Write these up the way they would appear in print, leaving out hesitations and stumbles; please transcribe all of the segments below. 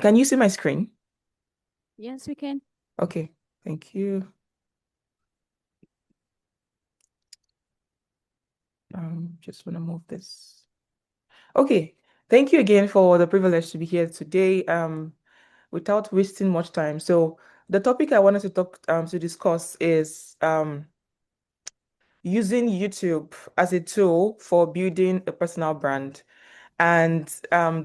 Can you see my screen? Yes, we can. Okay, thank you. Just want to move this. Okay, thank you again for the privilege to be here today. Without wasting much time. So the topic I wanted to discuss is using YouTube as a tool for building a personal brand. And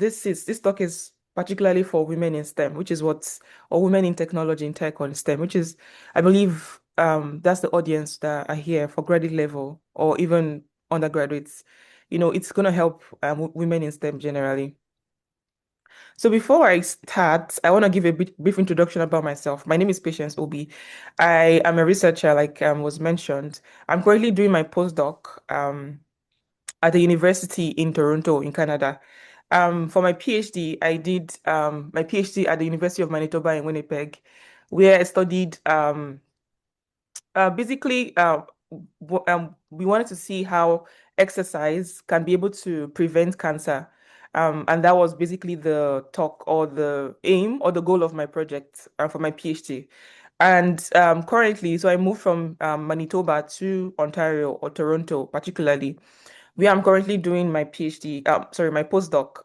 this talk is particularly for women in STEM, which is or women in technology, in tech or in STEM, which is, I believe, that's the audience that are here for graduate level or even undergraduates. It's going to help women in STEM generally. So before I start, I want to give a brief introduction about myself. My name is Patience Obi. I am a researcher, like was mentioned. I'm currently doing my postdoc at the university in Toronto, in Canada. For my PhD, I did my PhD at the University of Manitoba in Winnipeg, where I studied basically we wanted to see how exercise can be able to prevent cancer. And that was basically the talk or the aim or the goal of my project for my PhD. And currently, so I moved from Manitoba to Ontario or Toronto, particularly where I'm currently doing my PhD, sorry, my postdoc.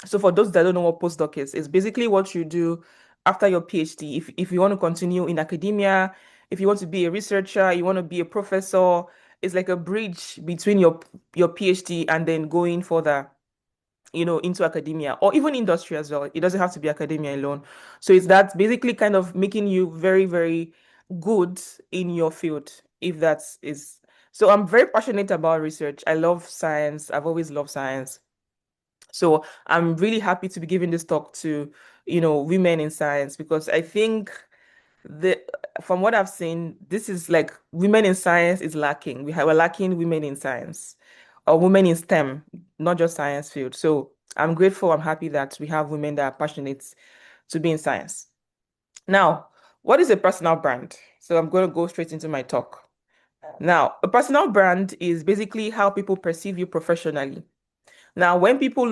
So for those that don't know what postdoc is, it's basically what you do after your PhD. If you want to continue in academia, if you want to be a researcher, you want to be a professor, it's like a bridge between your PhD and then going further, into academia or even industry as well. It doesn't have to be academia alone. So it's that basically kind of making you very, very good in your field, if that is. So I'm very passionate about research. I love science. I've always loved science. So I'm really happy to be giving this talk to, women in science because I think the from what I've seen, this is like women in science is lacking. We're lacking women in science or women in STEM, not just science field. So I'm grateful, I'm happy that we have women that are passionate to be in science. Now, what is a personal brand? So I'm going to go straight into my talk. Now, a personal brand is basically how people perceive you professionally. Now, when people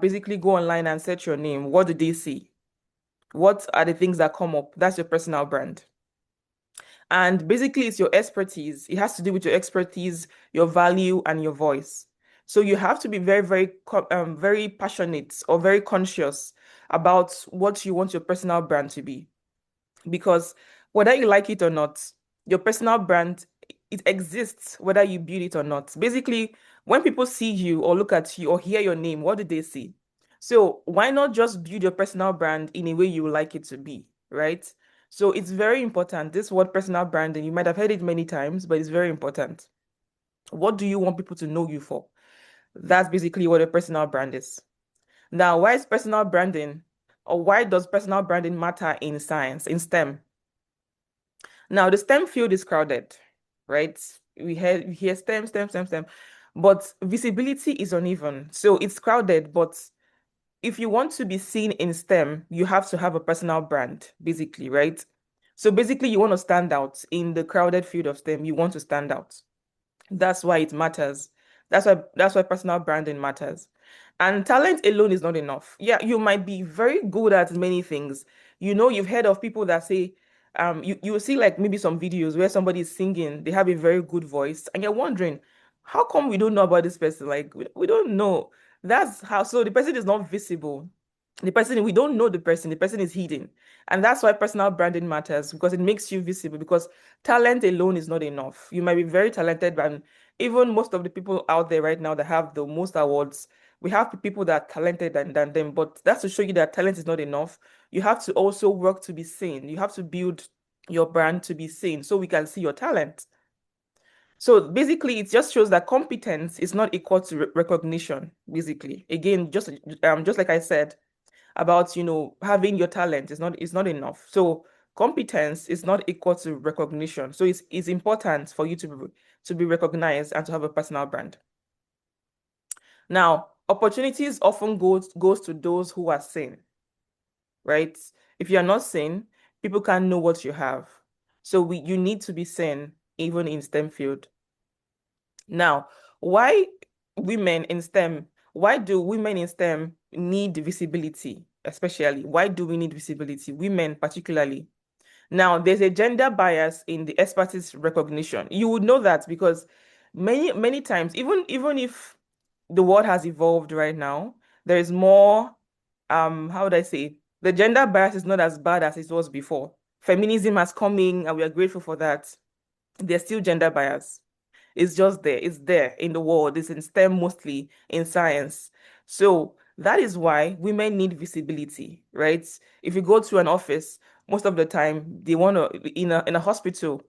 basically go online and search your name, what do they see? What are the things that come up? That's your personal brand. And basically, it's your expertise. It has to do with your expertise, your value, and your voice. So you have to be very, very passionate or very conscious about what you want your personal brand to be. Because whether you like it or not, your personal brand, it exists whether you build it or not. Basically, when people see you or look at you or hear your name, what do they see? So why not just build your personal brand in a way you would like it to be, right? So it's very important. This word personal branding, you might have heard it many times, but it's very important. What do you want people to know you for? That's basically what a personal brand is. Now, why is personal branding or why does personal branding matter in science, in STEM? Now, the STEM field is crowded, right? We hear STEM, STEM, STEM, STEM, but visibility is uneven. So it's crowded, but if you want to be seen in STEM, you have to have a personal brand, basically, right? So basically, you want to stand out in the crowded field of STEM. You want to stand out. That's why it matters. That's why personal branding matters. And talent alone is not enough. Yeah, you might be very good at many things. You've heard of people that say, you will see like maybe some videos where somebody is singing, they have a very good voice, and you're wondering, how come we don't know about this person? Like we don't know. That's how, so the person is not visible. We don't know the person is hidden. And that's why personal branding matters because it makes you visible because talent alone is not enough. You might be very talented, and even most of the people out there right now that have the most awards, we have people that are talented than them, but that's to show you that talent is not enough. You have to also work to be seen. You have to build your brand to be seen so we can see your talent. So basically, it just shows that competence is not equal to recognition, basically. Again, just like I said about, having your talent is not enough. So competence is not equal to recognition. So it's important for you to be recognized and to have a personal brand. Now, opportunities often goes to those who are seen, right? If you are not seen, people can't know what you have. So you need to be seen even in STEM field. Now, why women in STEM? Why do women in STEM need visibility, especially? Why do we need visibility? Women, particularly. Now, there's a gender bias in the expertise recognition. You would know that because many times, even if the world has evolved right now, there is more, how would I say, the gender bias is not as bad as it was before. Feminism has come in, and we are grateful for that. There's still gender bias. It's just there. It's there in the world. It's in STEM mostly, in science. So that is why women need visibility, right? If you go to an office, most of the time they want to in a hospital,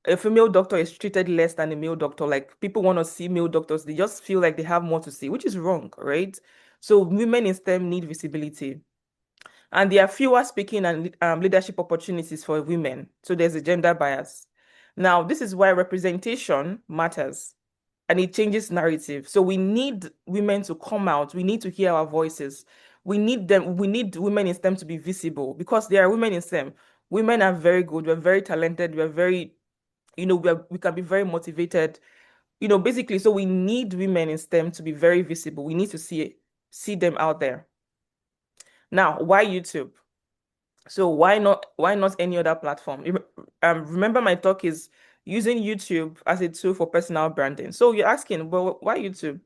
a female doctor is treated less than a male doctor. Like people want to see male doctors, they just feel like they have more to say, which is wrong, right? So women in STEM need visibility. And there are fewer speaking and leadership opportunities for women. So there's a gender bias. Now, this is why representation matters and it changes narrative. So we need women to come out. We need to hear our voices. We need them. We need women in STEM to be visible because there are women in STEM. Women are very good. We're very talented. We're very, we can be very motivated. Basically, so we need women in STEM to be very visible. We need to see them out there. Now, why YouTube? So why not any other platform? Remember my talk is using YouTube as a tool for personal branding. So you're asking, well, why YouTube?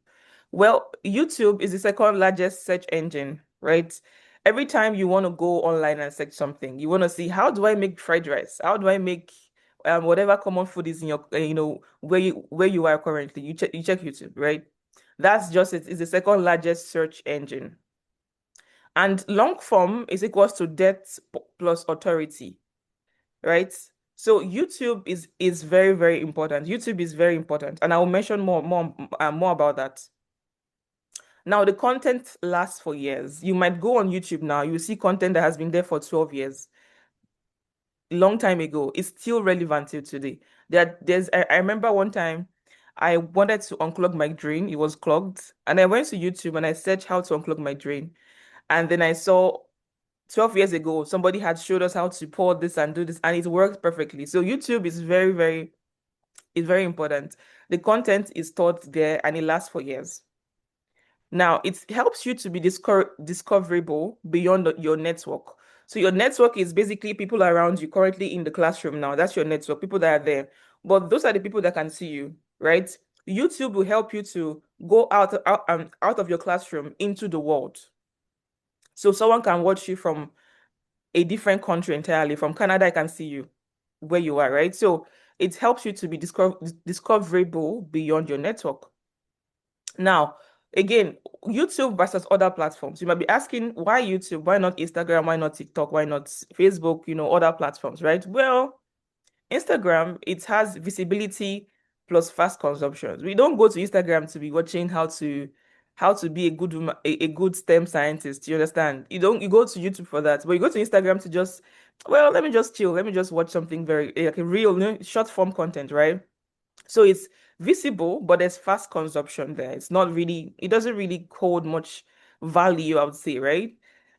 Well, YouTube is the second largest search engine, right? Every time you want to go online and search something, you want to see how do I make fried rice? How do I make whatever common food is in your where you are currently? You check YouTube, right? That's just it. It's the second largest search engine. And long form is equals to depth plus authority, right? So YouTube is very, very important. YouTube is very important, and I will mention more about that. Now, the content lasts for years. You might go on YouTube now, you see content that has been there for 12 years, long time ago. It's still relevant till today. I remember one time I wanted to unclog my drain. It was clogged, and I went to YouTube and I searched how to unclog my drain. And then I saw 12 years ago, somebody had showed us how to pour this and do this, and it works perfectly. So YouTube is very important. The content is taught there and it lasts for years. Now, it helps you to be discoverable beyond your network. So your network is basically people around you currently in the classroom now. That's your network, people that are there. But those are the people that can see you, right? YouTube will help you to go out of your classroom into the world. So someone can watch you from a different country entirely. From Canada, I can see you where you are, right? So it helps you to be discoverable beyond your network. Now, again, YouTube versus other platforms. You might be asking, why YouTube? Why not Instagram? Why not TikTok? Why not Facebook? Other platforms, right? Well, Instagram, it has visibility plus fast consumption. We don't go to Instagram to be watching how to be a good woman, a good STEM scientist. You understand? You go to YouTube for that, but you go to Instagram to just, well, let me just chill. Let me just watch something very like a real, short form content, right? So it's visible, but there's fast consumption there. It doesn't really hold much value, I would say, right?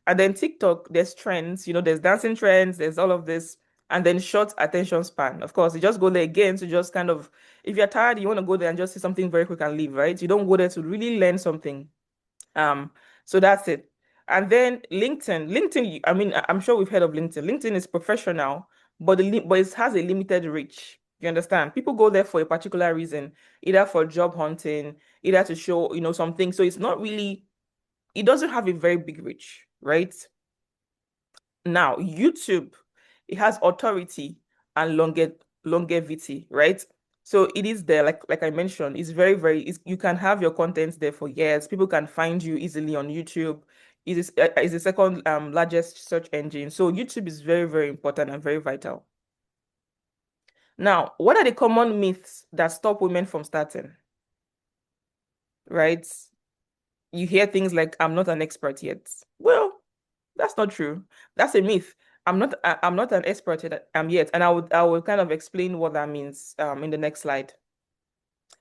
And then TikTok, there's trends, there's dancing trends, there's all of this, and then short attention span. Of course, you just go there again to just kind of, if you're tired, you want to go there and just see something very quick and leave, right? You don't go there to really learn something. Um, so that's it. And then LinkedIn. I mean, I'm sure we've heard of LinkedIn. LinkedIn is professional, but it has a limited reach. You understand? People go there for a particular reason, either for job hunting, either to show, something. So it doesn't have a very big reach, right? Now, YouTube, it has authority and longevity, right? So it is there, like I mentioned, it's very, you can have your content there for years. People can find you easily on YouTube. It is the second largest search engine. So YouTube is very, very important and very vital. Now, what are the common myths that stop women from starting, right? You hear things like, I'm not an expert yet. Well, that's not true. That's a myth. I'm not an expert yet, and I will kind of explain what that means in the next slide.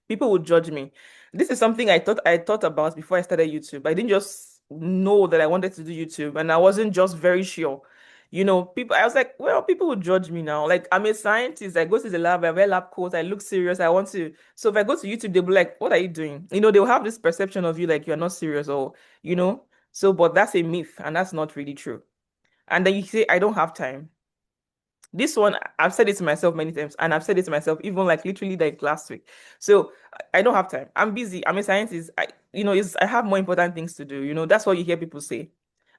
People would judge me. This is something I thought about before I started YouTube. I didn't just know that I wanted to do YouTube, and I wasn't just very sure. I was like, well, people would judge me now. Like, I'm a scientist. I go to the lab, I wear lab coats, I look serious. I want to. So if I go to YouTube, they'll be like, what are you doing? They'll have this perception of you like you're not serious or. So, but that's a myth, and that's not really true. And then you say, I don't have time. This one, I've said it to myself many times, and I've said it to myself even like literally like last week. So I don't have time. I'm busy. I'm a scientist. I have more important things to do. That's what you hear people say.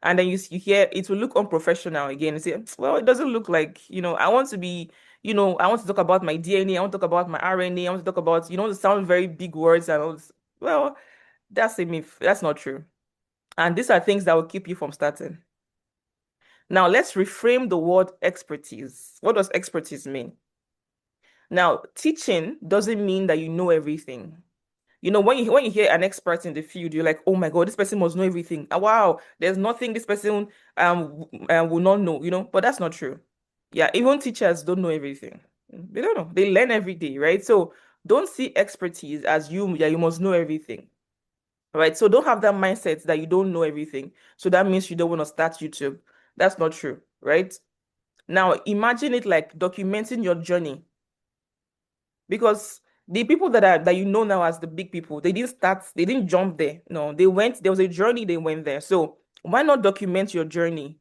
And then you hear it will look unprofessional again. You say, well, it doesn't look like, I want to be, I want to talk about my DNA, I want to talk about my RNA, I want to talk about, to sound very big words and all this. Well, that's a myth. That's not true. And these are things that will keep you from starting. Now, let's reframe the word expertise. What does expertise mean? Now, teaching doesn't mean that you know everything. When you hear an expert in the field, you're like, oh my God, this person must know everything. Ah, wow, there's nothing this person will not know, but that's not true. Yeah, even teachers don't know everything. They don't know. They learn every day, right? So don't see expertise as you must know everything. Right? So don't have that mindset that you don't know everything. So that means you don't want to start YouTube. That's not true, right? Now imagine it like documenting your journey, because the people that you know now as the big people, they didn't jump there. No, there was a journey, they went there. So why not document your journey?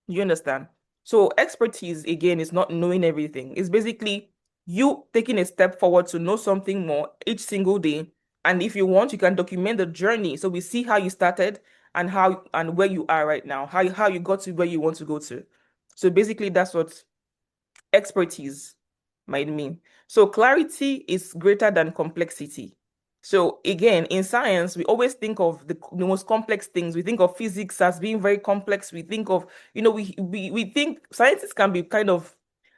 You understand? So expertise again is not knowing everything. It's basically you taking a step forward to know something more each single day. And if you want, you can document the journey. So we see how you started and how and where you are right now, how you got to where you want to go to. So basically that's what expertise might mean. So clarity is greater than complexity. So again, in science, we always think of the most complex things. We think of physics as being very complex. We think of, we think scientists can be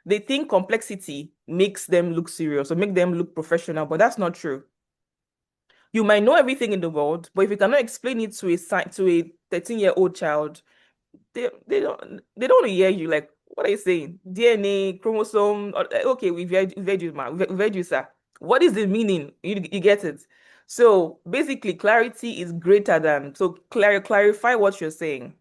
they think complexity makes them look serious or make them look professional, but that's not true. You might know everything in the world, but if you cannot explain it to a 13-year-old child, they don't hear you. Like, what are you saying? DNA, chromosome. Okay, we've heard you, man. We've heard you, sir. What is the meaning? You get it. So basically, clarity is greater than. So clarify what you're saying.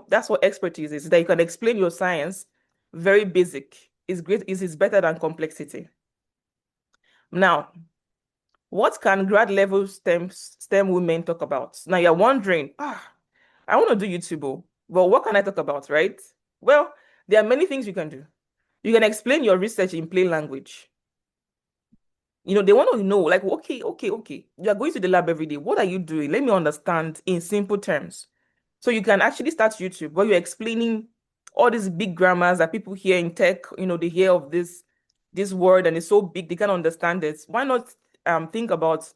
That's what expertise is. That you can explain your science very basic. Is great. Is better than complexity. Now, what can grad level STEM women talk about? Now you're wondering, I want to do YouTube, but what can I talk about, right? Well, there are many things you can do. You can explain your research in plain language. They want to know, like, okay, okay, okay. You are going to the lab every day. What are you doing? Let me understand in simple terms. So you can actually start YouTube where you're explaining all these big grammars that people hear in tech. They hear of this word and it's so big they can't understand it. Why not think about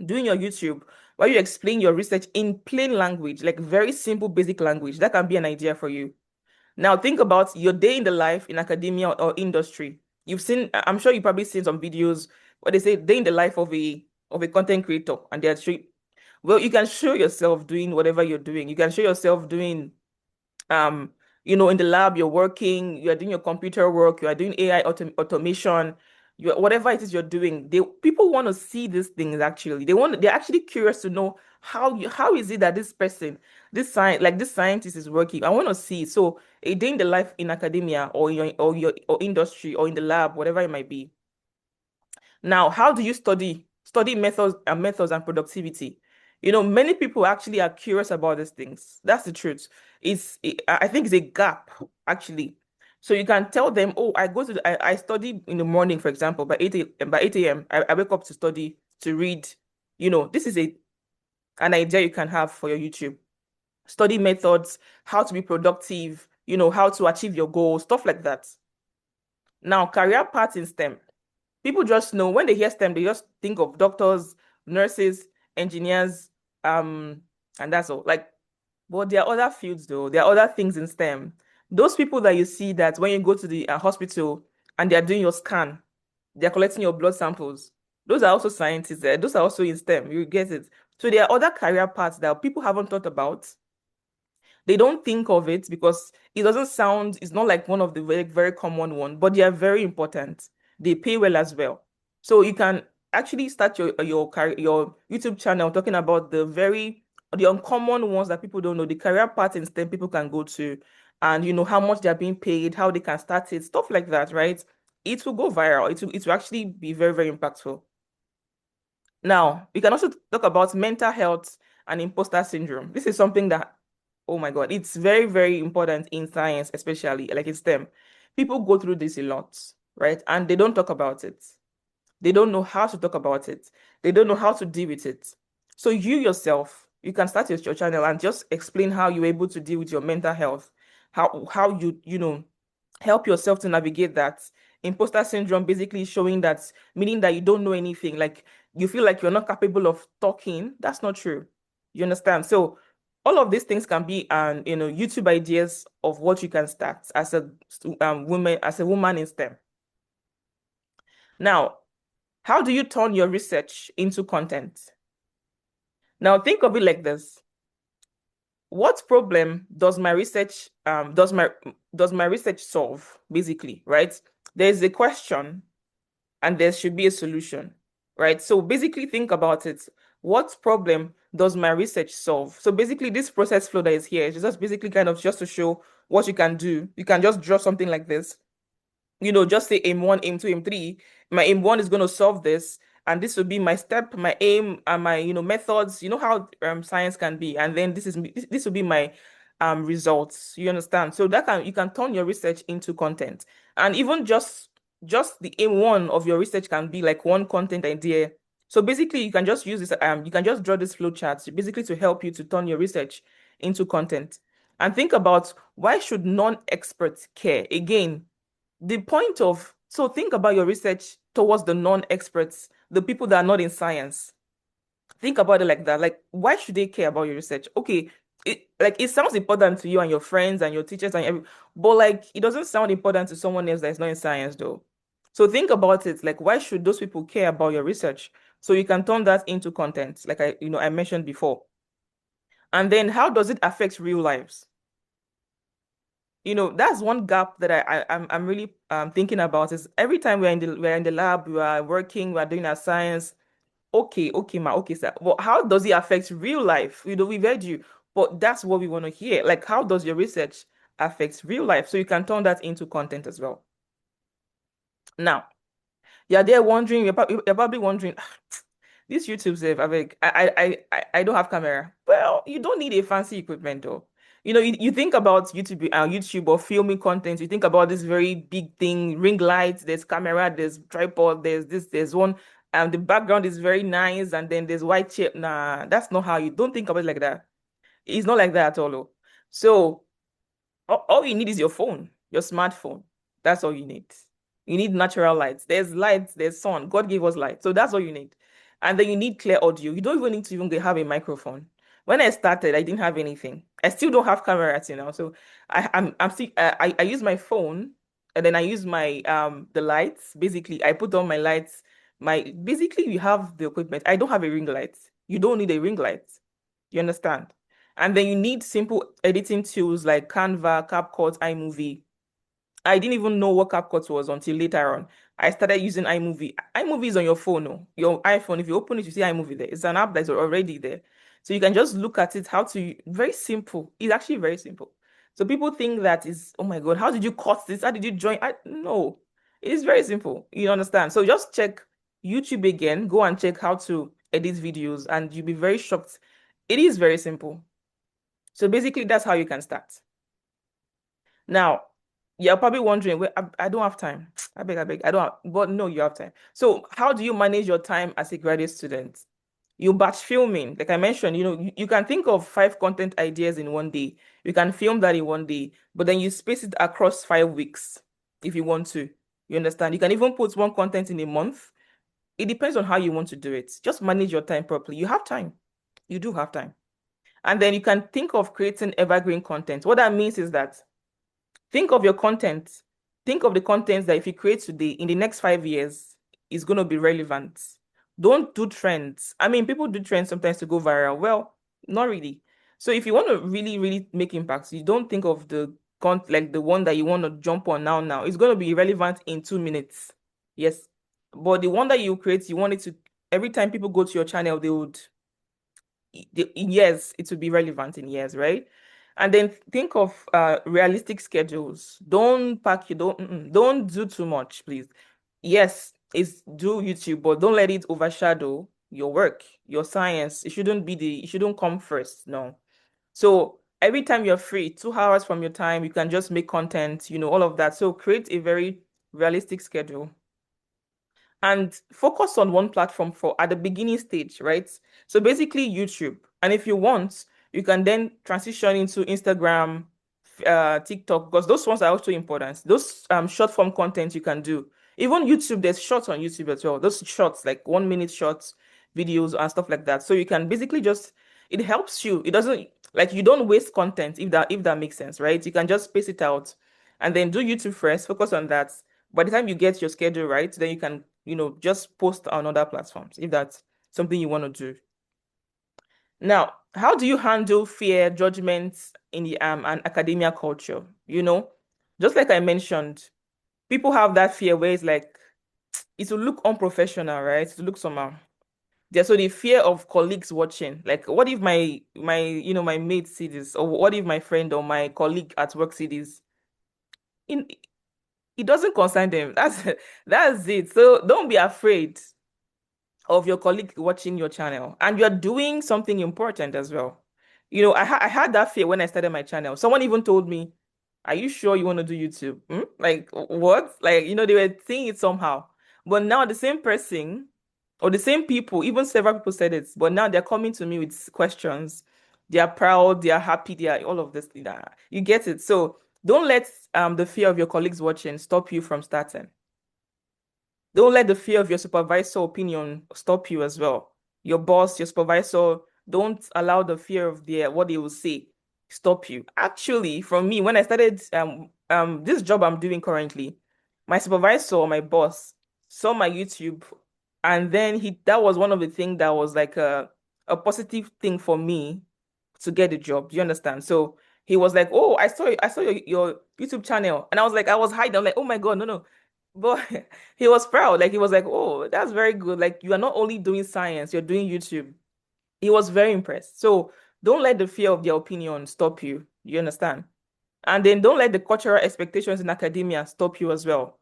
doing your YouTube where you explain your research in plain language, like very simple, basic language? That can be an idea for you. Now think about your day in the life in academia or industry. I'm sure you've probably seen some videos where they say day in the life of a content creator, and they're straight. Well, you can show yourself doing whatever you're doing. You can show yourself doing um in the lab you're working, you are doing your computer work, you are doing AI automation, whatever it is you're doing. People want to see these things. Actually, they're actually curious to know how is it that this person, this scientist is working. I want to see. So a day in the life in academia or your industry or in the lab, whatever it might be. Now, how do you study methods and productivity? Many people actually are curious about these things. That's the truth. I think it's a gap, actually. So you can tell them, oh, I study in the morning, for example, by 8 a.m. I wake up to study, to read. This is an idea you can have for your YouTube. Study methods, how to be productive, how to achieve your goals, stuff like that. Now, career paths in STEM. People just know when they hear STEM, they just think of doctors, nurses, engineers, and that's all. Like, but there are other fields though. There are other things in STEM. Those people that you see that when you go to the hospital and they are doing your scan, they're collecting your blood samples. Those are also scientists there. Those are also in STEM. You get it. So there are other career paths that people haven't thought about. They don't think of it because it's not like one of the very, very common one, but they are very important. They pay well as well. So you can actually start your YouTube channel talking about the uncommon ones that people don't know, the career paths in STEM people can go to, and how much they're being paid, how they can start it, stuff like that, right? It will go viral. It will actually be very, very impactful. Now, we can also talk about mental health and imposter syndrome. This is something that, oh my God, it's very, very important in science, especially like in STEM. People go through this a lot, right? And they don't talk about it. They don't know how to talk about it. They don't know how to deal with it. So you yourself, you can start your channel and just explain how you're able to deal with your mental health, how you help yourself to navigate that. Imposter syndrome basically showing that, meaning that you don't know anything, like you feel like you're not capable of talking. That's not true. You understand? So all of these things can be YouTube ideas of what you can start as a woman in STEM. Now, how do you turn your research into content? Now think of it like this. What problem does my research solve, basically, right? There's a question and there should be a solution, right? So basically think about it. What problem does my research solve? So basically this process flow that is here is just basically kind of just to show what you can do. You can just draw something like this, just say aim one, aim two, aim three. My aim one is going to solve this, and this will be my step, my aim, and my methods. You know how science can be, and then this will be my results. You understand? So you can turn your research into content, and even just the aim one of your research can be like one content idea. So basically, you can just use this. You can just draw this flow chart basically to help you to turn your research into content. And think about, why should non-experts care? Again, so think about your research towards the non-experts, the people that are not in science. Think about it like that. Like, why should they care about your research? Okay, it sounds important to you and your friends and your teachers but like it doesn't sound important to someone else that is not in science though. So think about it, like why should those people care about your research? So you can turn that into content, like I mentioned before. And then how does it affect real lives? That's one gap that I'm really thinking about, is every time we're in the lab, we are working, we are doing our science. Okay, ma, okay, sir. But how does it affect real life? We've heard you, but that's what we want to hear. Like, how does your research affect real life? So you can turn that into content as well. Now, you're there wondering, you're probably wondering, this YouTube safe, I don't have camera. Well, you don't need a fancy equipment though. You think about YouTube or filming content, you think about this very big thing, ring lights, there's camera, there's tripod, there's this, there's one, and the background is very nice, and then there's white chair. Nah, that's not how you don't think about it like that. It's not like that at all. Oh. So all you need is your phone, your smartphone. That's all you need. You need natural lights. There's lights, there's sun. God gave us light. So that's all you need. And then you need clear audio. You don't even need to even have a microphone. When I started, I didn't have anything. I still don't have cameras, So I'm still I use my phone, and then I use my the lights. Basically, I put on my lights. Basically you have the equipment. I don't have a ring light. You don't need a ring light. You understand? And then you need simple editing tools like Canva, CapCut, iMovie. I didn't even know what CapCut was until later on. I started using iMovie. iMovie is on your phone, no? Your iPhone. If you open it, you see iMovie there. It's an app that's already there. So you can just look at it, very simple. It's actually very simple. So people think that is, oh my God, how did you cut this? How did you join? No, it is very simple. You understand? So just check YouTube again, go and check how to edit videos, and you'll be very shocked. It is very simple. So basically, that's how you can start. Now, you're probably wondering, well, I don't have time. I beg, I don't have, but no, you have time. So how do you manage your time as a graduate student? You batch filming. Like I mentioned, you can think of 5 content ideas in one day. You can film that in one day, but then you space it across 5 weeks if you want to. You understand? You can even put one content in a month. It depends on how you want to do it. Just manage your time properly. You have time. You do have time. And then you can think of creating evergreen content. What that means is that think of your content. Think of the content that if you create today, in the next 5 years, is going to be relevant. Don't do trends. I mean, people do trends sometimes to go viral. Well, not really. So if you want to really, really make impacts, you don't think of like the one that you want to jump on now. It's going to be relevant in 2 minutes. Yes. But the one that you create, you want it to, every time people go to your channel, in years, it will be relevant in years, right? And then think of realistic schedules. Don't do too much, please. Yes, it's do YouTube, but don't let it overshadow your work, your science. It shouldn't come first. No. So every time you're free, 2 hours from your time, you can just make content, all of that. So create a very realistic schedule and focus on one platform for at the beginning stage, right? So basically YouTube. And if you want, you can then transition into Instagram, TikTok, because those ones are also important. Those short form content you can do. Even YouTube, there's shorts on YouTube as well. Those shorts, like 1 minute shorts, videos and stuff like that. So you can basically just it helps you. It doesn't like you don't waste content if that makes sense, right? You can just space it out and then do YouTube first, focus on that. By the time you get your schedule right, then you can, just post on other platforms if that's something you want to do. Now, how do you handle fear, judgments in the and academia culture? Just like I mentioned, people have that fear where it's like it will look unprofessional, right? It will look somehow. Yeah, so the fear of colleagues watching, like what if my mate see this, or what if my friend or my colleague at work see this? In it doesn't concern them. That's it. So don't be afraid of your colleague watching your channel, and you're doing something important as well. I had that fear when I started my channel. Someone even told me, "Are you sure you want to do YouTube?" Like what? Like they were saying it somehow, but now the same person or the same people, even several people said it, but now they're coming to me with questions. They are proud, they are happy, they are all of this. You get it. So don't let the fear of your colleagues watching stop you from starting. Don't let the fear of your supervisor opinion stop you as well. Your boss, your supervisor, don't allow the fear of their what they will say stop you. Actually, from me, when I started this job I'm doing currently, my supervisor or my boss saw my YouTube, and then he that was one of the things that was like a positive thing for me to get the job. Do you understand? So he was like, "Oh, I saw your YouTube channel," and I was like, I was hiding. I'm like, "Oh my God, no, no!" But he was proud. Like he was like, "Oh, that's very good. Like you are not only doing science, you're doing YouTube." He was very impressed. So don't let the fear of their opinion stop you. You understand? And then don't let the cultural expectations in academia stop you as well.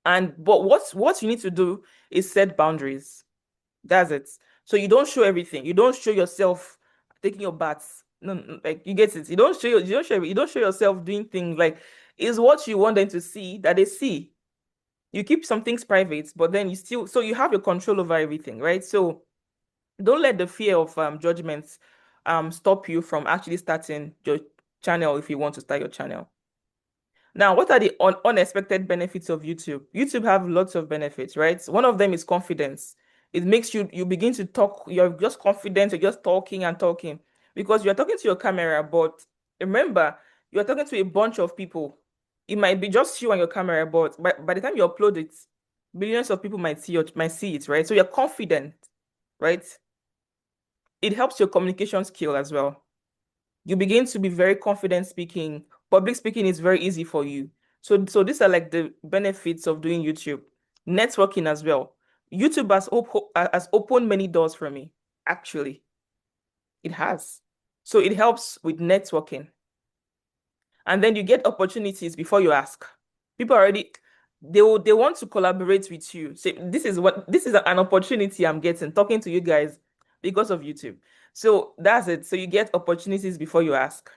And but what you need to do is set boundaries. That's it. So you don't show everything. You don't show yourself taking your baths. No, no, like you get it. You don't show yourself doing things like is what you want them to see that they see. You keep some things private, but then you have your control over everything, right? So don't let the fear of judgments stop you from actually starting your channel if you want to start your channel. Now, what are the unexpected benefits of YouTube? YouTube have lots of benefits, right? One of them is confidence. It makes you begin to talk, you're just confident, you're just talking and talking because you're talking to your camera, but remember, you're talking to a bunch of people. It might be just you and your camera, but by the time you upload it, millions of people might see it, right? So you're confident, right? It helps your communication skill as well. You begin to be very confident speaking. Public speaking is very easy for you. So these are like the benefits of doing YouTube. Networking as well. YouTube has opened many doors for me. Actually, it has. So it helps with networking. And then you get opportunities before you ask. People already they want to collaborate with you. Say this is an opportunity I'm getting talking to you guys because of YouTube. So that's it. So you get opportunities before you ask.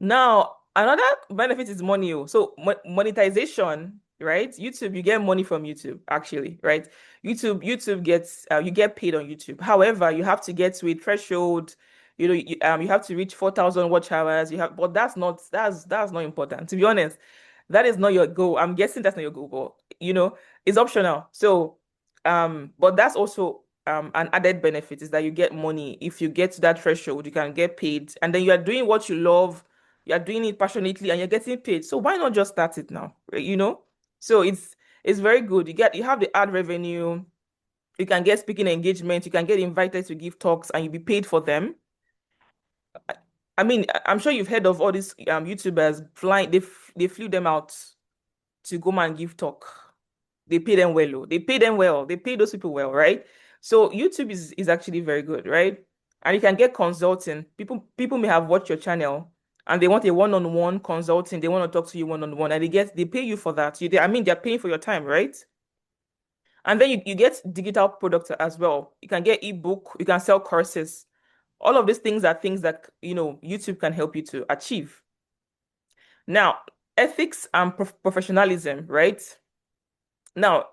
Now, another benefit is money. So monetization, right? YouTube, you get money from YouTube, actually, right? YouTube gets you get paid on YouTube. However, you have to get to a threshold. You have to reach 4,000 watch hours. But that's not important. To be honest, that is not your goal. I'm guessing that's not your goal, but it's optional. So, but that's also an added benefit is that you get money. If you get to that threshold, you can get paid, and then you are doing what you love, you are doing it passionately, and you're getting paid. So why not just start it now? So it's very good. You have the ad revenue, you can get speaking engagement, you can get invited to give talks, and you'll be paid for them. I mean, I'm sure you've heard of all these YouTubers flying. They flew them out to go and give talk. They pay them well. Oh. They pay them well. They pay those people well, right? So YouTube is actually very good, right? And you can get consulting. People may have watched your channel and they want a one-on-one consulting. They want to talk to you one-on-one, and they pay you for that. I mean, they're paying for your time, right? And then you get digital products as well. You can get ebook, you can sell courses. All of these things are things that, YouTube can help you to achieve. Now, ethics and professionalism, right? Now,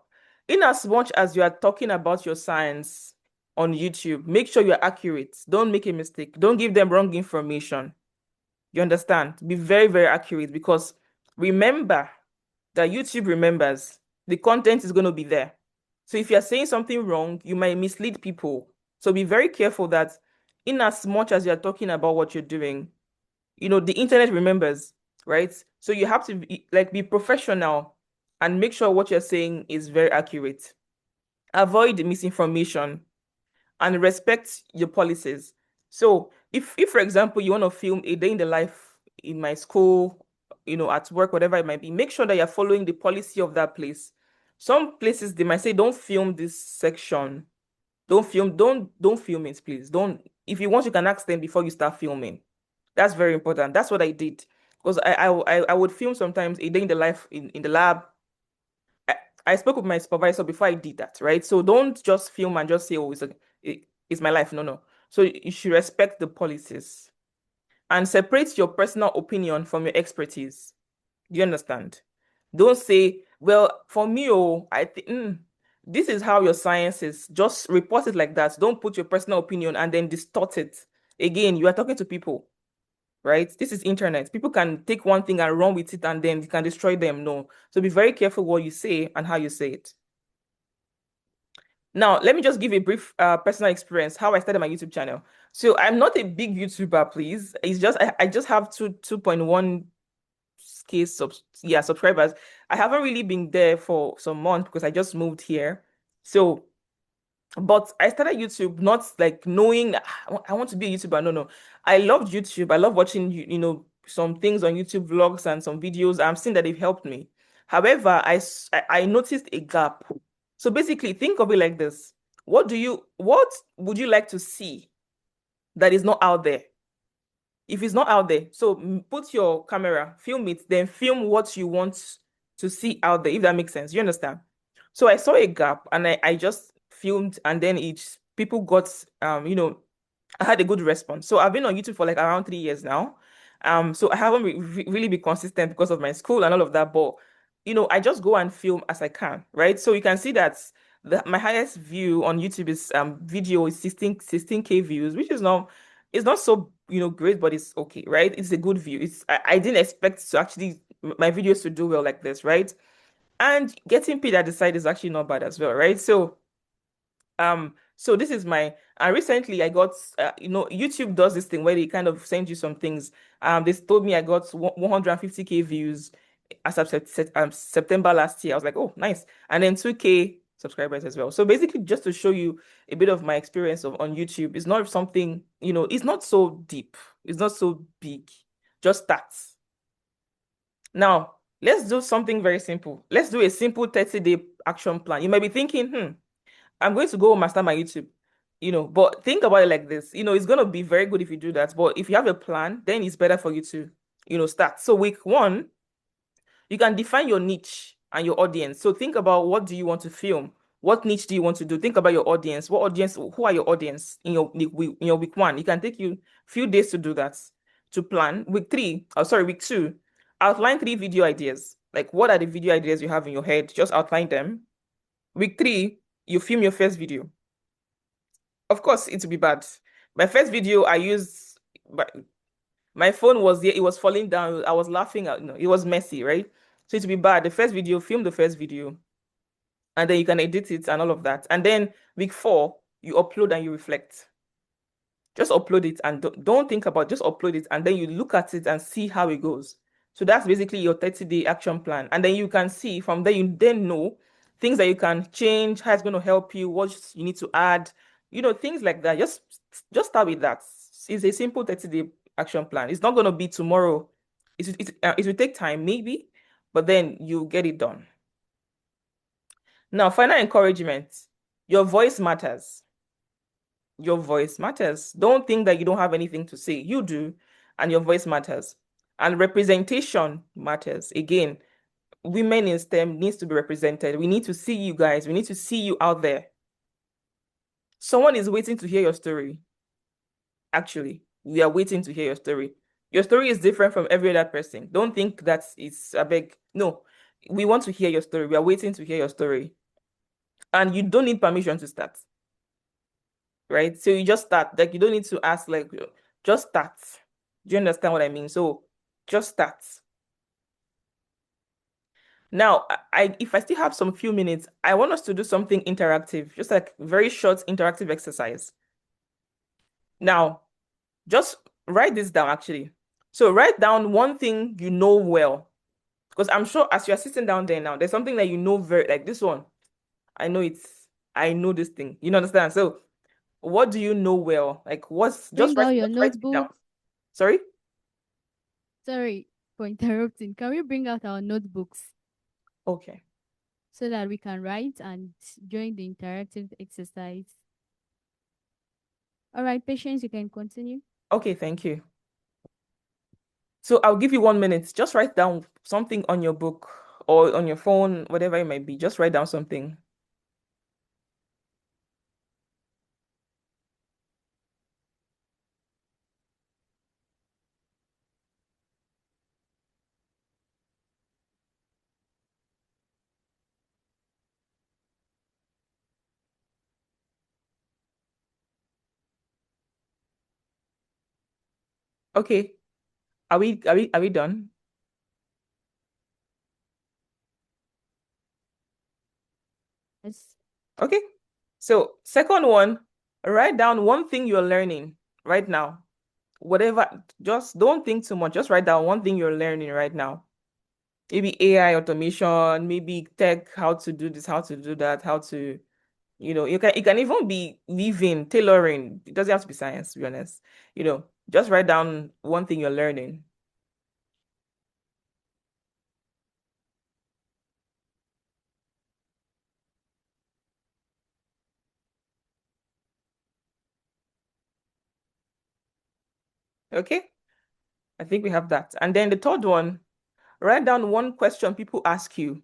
in as much as you are talking about your science on YouTube, make sure you're accurate. Don't make a mistake. Don't give them wrong information. You understand? Be very, very accurate because remember that YouTube remembers the content is going to be there. So if you're saying something wrong, you might mislead people. So be very careful that in as much as you're talking about what you're doing, the internet remembers, right? So you have to be professional and make sure what you're saying is very accurate. Avoid misinformation and respect your policies. So if for example you want to film a day in the life in my school, at work, whatever it might be, make sure that you're following the policy of that place. Some places they might say, don't film this section. Don't film it, please. Don't If you want, you can ask them before you start filming. That's very important. That's what I did. Because I would film sometimes a day in the life in the lab. I, I spoke with my supervisor before I did that, right? So don't just film and just say, oh, it's my life. No, no. So you should respect the policies and separate your personal opinion from your expertise. Do you understand? Don't say, well, for me, oh, I think this is how your science is. Just report it like that. Don't put your personal opinion and then distort it. Again, you are talking to people, right? This is internet. People can take one thing and run with it and then it can destroy them. No. So be very careful what you say and how you say it. Now, let me just give a brief personal experience how I started my YouTube channel. So I'm not a big YouTuber, please. It's just I just have 2.1K subscribers. I haven't really been there for some months because I just moved here. So, but I started YouTube not like knowing I want to be a YouTuber. No, no. I loved YouTube. I love watching some things on YouTube vlogs and some videos. I'm seeing that they've helped me. However, I noticed a gap. So basically, think of it like this. What would you like to see that is not out there? If it's not out there, so put your camera, film it, then film what you want to see out there, if that makes sense. You understand? So I saw a gap and I just filmed and then people got I had a good response. So I've been on YouTube for like around 3 years now. So I haven't really been consistent because of my school and all of that, but I just go and film as I can, right? So you can see that my highest view on YouTube is video is 16K views, which is not it's not so great, but it's okay, right? It's a good view. I didn't expect to actually my videos to do well like this, right? And getting paid at the side is actually not bad as well, right? So this is my and recently I got YouTube does this thing where they kind of send you some things. They told me I got 150K views as of September last year. I was like, oh, nice. And then 2K subscribers as well. So basically just to show you a bit of my experience on YouTube. It's not something, it's not so deep. It's not so big. Just starts. Now, let's do something very simple. Let's do a simple 30-day action plan. You might be thinking, I'm going to go master my YouTube, but think about it like this. It's going to be very good if you do that. But if you have a plan, then it's better for you to, start. So week one, you can define your niche and your audience. So think about what do you want to film? What niche do you want to do? Think about your audience. Who are your audience in your week one? It can take you a few days to do that, to plan. Week two, outline 3 video ideas. Like what are the video ideas you have in your head? Just outline them. Week three, you film your first video. Of course, it will be bad. My first video I used, but my phone was there, it was falling down. I was laughing at, it was messy, right? So it will be bad. The first video, film the first video, and then you can edit it and all of that. And then week four, you upload and you reflect. Just upload it and don't think about it, just upload it and then you look at it and see how it goes. So that's basically your 30-day action plan. And then you can see from there, you then know things that you can change, how it's going to help you, what you need to add, things like that. Just start with that. It's a simple 30-day action plan. It's not going to be tomorrow. It will take time, maybe, but then you get it done. Now, final encouragement. Your voice matters. Your voice matters. Don't think that you don't have anything to say. You do, and your voice matters. And representation matters. Again, women in STEM needs to be represented. We need to see you guys. We need to see you out there. Someone is waiting to hear your story. Actually, we are waiting to hear your story. Your story is different from every other person. Don't think that it's a big no. We want to hear your story. We are waiting to hear your story. And you don't need permission to start, right? So you just start. Like you don't need to ask, like just start. Do you understand what I mean? So just start. Now, if I still have some few minutes, I want us to do something interactive, just like very short interactive exercise. Now, just write this down actually. So write down one thing you know well. Because I'm sure as you're sitting down there now, there's something that you know very like this one. I know this thing. You understand? So what do you know well? Like what's Bring out your just write it down. notebook. Sorry? Sorry for interrupting. Can we bring out our notebooks Okay. so that we can write and join the interactive exercise? All right, patients, you can continue. Okay, thank you. So I'll give you 1 minute. Just write down something on your book or on your phone, whatever it might be. Just write down something. Okay. Are we done? Yes. Okay. So second one, write down one thing you're learning right now. Whatever, just don't think too much. Just write down one thing you're learning right now. Maybe AI automation, maybe tech, how to do this, how to do that, how to, you can even be weaving, tailoring. It doesn't have to be science, to be honest. Just write down one thing you're learning. Okay? I think we have that. And then the third one, write down one question people ask you.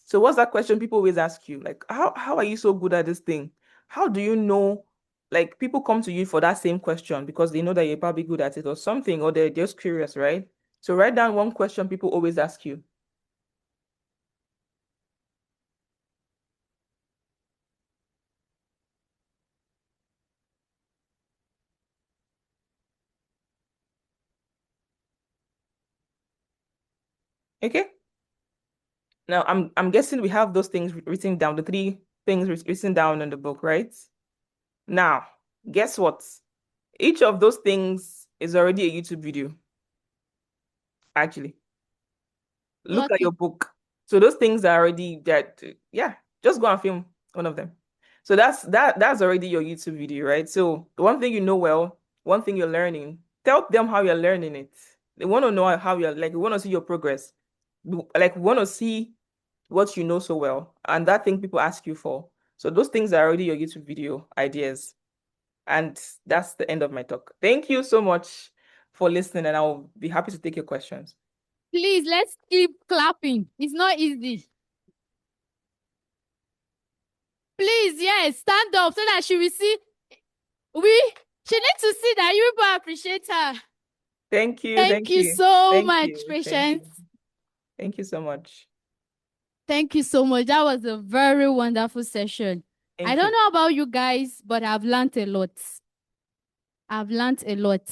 So what's that question people always ask you? Like, how are you so good at this thing? How do you know? Like, people come to you for that same question because they know that you're probably good at it or something, or they're just curious, right? So write down one question people always ask you. Okay? Now I'm guessing we have those things written down, the three things written down in the book, right? Now, guess what? Each of those things is already a YouTube video, actually. Look at Okay. your book. So those things are already that, yeah, just go and film one of them. So that's already your YouTube video, right? So the one thing you know well, one thing you're learning, tell them how you're learning it. They want to know how you're like, we want to see your progress. Like we want to see what you know so well. And that thing people ask you for. So those things are already your YouTube video ideas. And that's the end of my talk. Thank you so much for listening, and I'll be happy to take your questions. Please, let's keep clapping. It's not easy. Please, yes, stand up so that she will see. She needs to see that you people appreciate her. Thank you. Thank Thank you you. so Thank much, you. Thank you. patience. Thank you so much. Thank you so much. That was a very wonderful session. I Thank don't you. know about you guys, but I've learned a lot. I've learned a lot.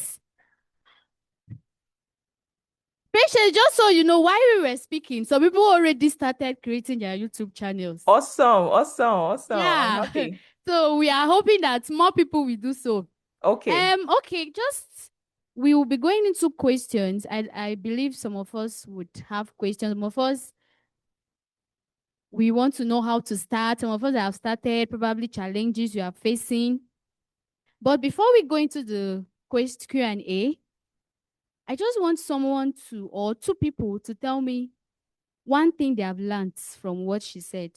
Patience, just so you know, while we were speaking, some people already started creating their YouTube channels. Awesome. Awesome. Awesome. I'm Yeah. happy. So we are hoping that more people will do so. Okay. Okay, just we will be going into questions. I believe some of us would have questions. Some of us we want to know how to start. Some of us have started, probably challenges you are facing. But before we go into the Q&A, I just want someone to, or two people to tell me one thing they have learned from what she said.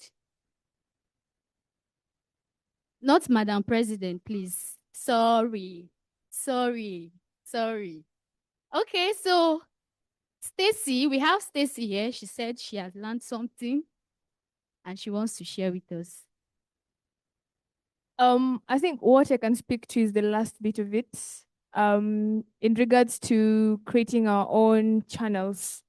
Not Madam President, please. Sorry. Okay, so Stacy, we have Stacy here. She said she has learned something and she wants to share with us. I think what I can speak to is the last bit of it. In regards to creating our own channels,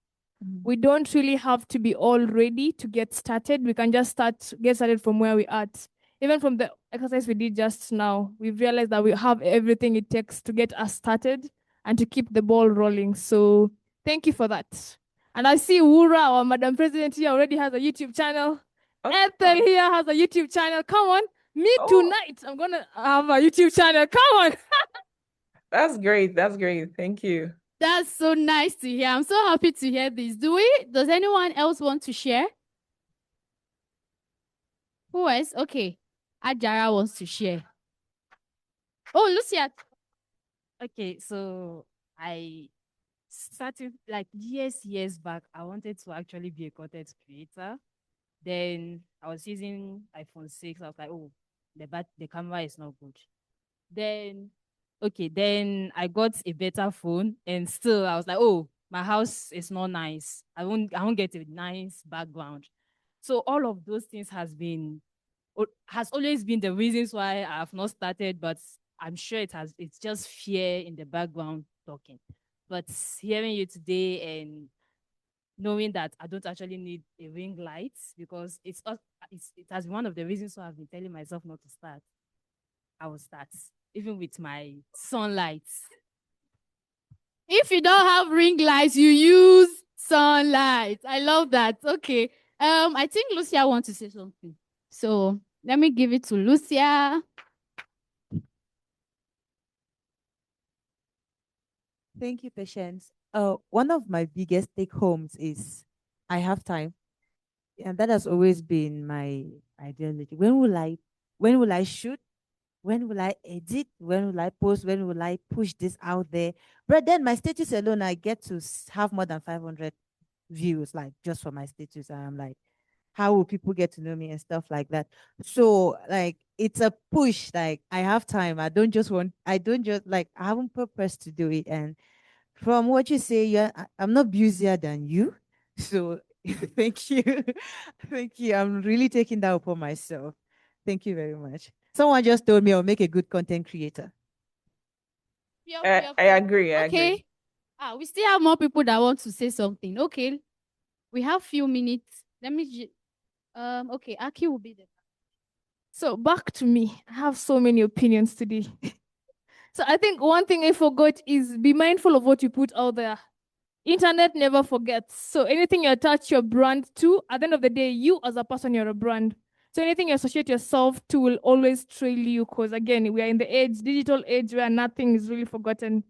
we don't really have to be all ready to get started. We can just get started from where we're at. Even from the exercise we did just now, we've realized that we have everything it takes to get us started and to keep the ball rolling. So thank you for that. And I see Wura, our Madam President here, already has a YouTube channel. Oh, Ethel here has a YouTube channel. Come on. Me oh, tonight, I'm gonna have a YouTube channel. Come on. that's great. That's great. Thank you. That's so nice to hear. I'm so happy to hear this. Does anyone else want to share? Who else? Okay. Ajara wants to share. Oh, Lucia. Okay, so I started like years back. I wanted to actually be a content creator. Then I was using iPhone 6. I was like, oh, the camera is not good. Then then I got a better phone, and still I was like, oh, my house is not nice. I won't get a nice background. So all of those things has always been the reasons why I have not started, but I'm sure it's just fear in the background talking. But hearing you today and knowing that I don't actually need a ring light, because it has been one of the reasons why I've been telling myself not to start. I will start, even with my sunlight. If you don't have ring lights, you use sunlight. I love that. Okay. I think Lucia wants to say something. So let me give it to Lucia. Thank you, Patience. One of my biggest take homes is I have time, and that has always been my ideology. When will I shoot? When will I edit? When will I post? When will I push this out there? But then my status alone, I get to have more than 500 views, like just for my status. And I'm like, how will people get to know me and stuff like that? So like it's a push. Like I don't just like I haven't purpose to do it. And from what you say, I'm not busier than you. So thank you. Thank you. I'm really taking that upon myself. Thank you very much. Someone just told me I'll make a good content creator. Yup, yup, I yup. agree. I agree. Okay. We still have more people that want to say something. Okay. We have few minutes. Okay, Aki will be there. So back to me. I have so many opinions today. So I think one thing I forgot is be mindful of what you put out there. Internet never forgets. So anything you attach your brand to, at the end of the day, you as a person, you're a brand. So anything you associate yourself to will always trail you, because again, we are in the digital age where nothing is really forgotten.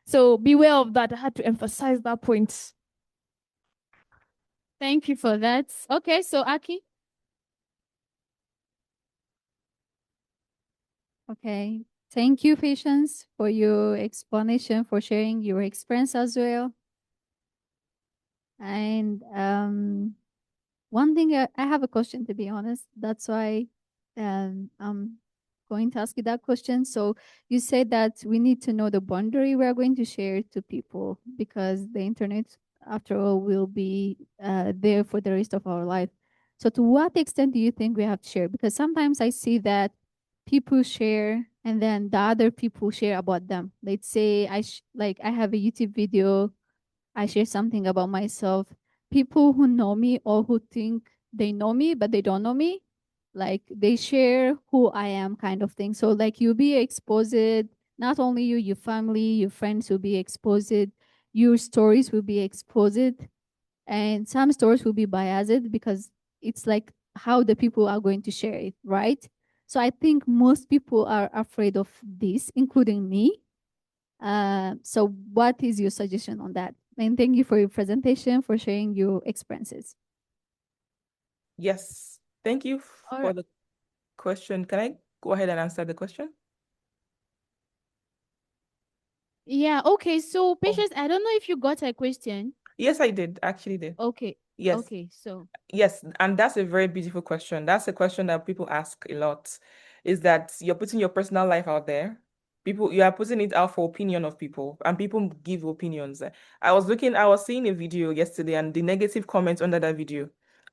So beware of that. I had to emphasize that point. Thank you for that. Okay, so Aki. Okay. Thank you, Patience, for your explanation, for sharing your experience as well. And one thing I have a question, to be honest. That's why I'm going to ask you that question. So you said that we need to know the boundary we're going to share to people, because the internet, after all, will be there for the rest of our life. So to what extent do you think we have to share? Because sometimes I see that people share and then the other people share about them. Let's say I have a YouTube video, I share something about myself. People who know me or who think they know me but they don't know me, like they share who I am, kind of thing. So like you'll be exposed, not only you, your family, your friends will be exposed, your stories will be exposed, and some stories will be biased because it's like how the people are going to share it, right? So I think most people are afraid of this, including me. So what is your suggestion on that? And thank you for your presentation, for sharing your experiences. Yes. Thank you All for right. the question. Can I go ahead and answer the question? Yeah, okay. So Oh, Patience, I don't know if you got a question. yes, I did. Actually did. Okay. Yes. Okay, so Yes, and that's a very beautiful question. That's a question that people ask a lot, is that you're putting your personal life out there People, you are putting it out for opinion of people, and people give opinions. I was seeing a video yesterday, and the negative comments under that video.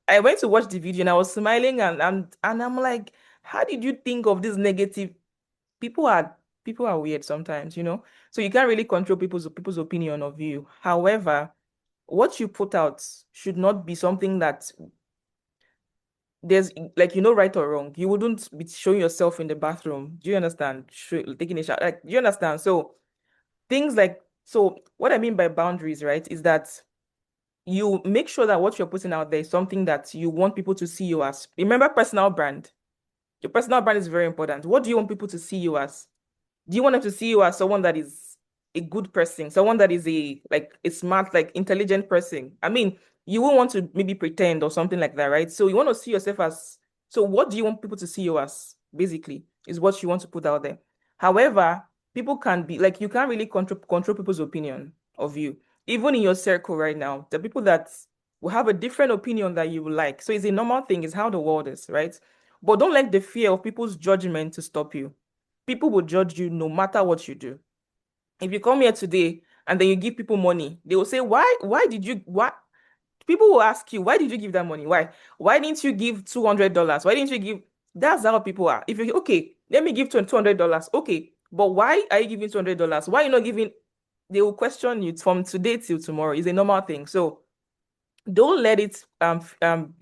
I went to watch the video and I was smiling, and I'm like, how did you think of this negative? People are people are weird sometimes, you know. So you can't really control people's opinion of you. However, what you put out should not be something that there's like, right or wrong. You wouldn't be showing yourself in the bathroom. Do you understand? Taking a shower. Like, do you understand? So things like, so what I mean by boundaries, right, is that you make sure that what you're putting out there is something that you want people to see you as. Remember, personal brand. Your personal brand is very important. What do you want people to see you as? Do you want them to see you as someone that is a good person, someone that is a smart, like intelligent person? I mean, you won't want to maybe pretend or something like that, right? So you want to see yourself as, so what do you want people to see you as, basically, is what you want to put out there. However, people can be like, you can't really control people's opinion of you. Even in your circle right now, the people that will have a different opinion that you will like. So it's a normal thing, it's how the world is, right? But don't let the fear of people's judgment to stop you. People will judge you no matter what you do. If you come here today and then you give people money, they will say, why did you, what? People will ask you, why did you give that money? Why? Why didn't you give $200? Why didn't you give? That's how people are. If you, okay, let me give $200. Okay, but why are you giving $200? Why are you not giving? They will question you from today till tomorrow. It's a normal thing. So don't let it, don't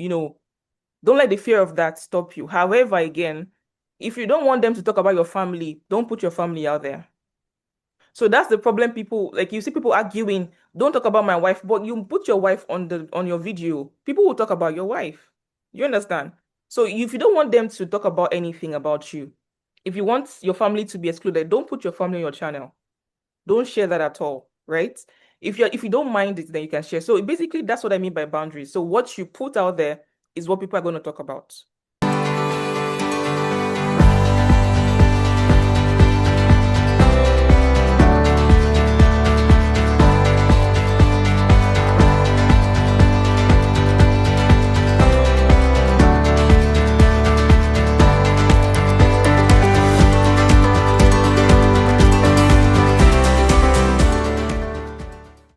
let the fear of that stop you. However, again, if you don't want them to talk about your family, don't put your family out there. So that's the problem. People, like, you see people arguing, don't talk about my wife, but you put your wife on your video, people will talk about your wife. You understand? So if you don't want them to talk about anything about you, if you want your family to be excluded, don't put your family on your channel. Don't share that at all, right? If you don't mind it, then you can share. So basically, that's what I mean by boundaries. So what you put out there is what people are going to talk about.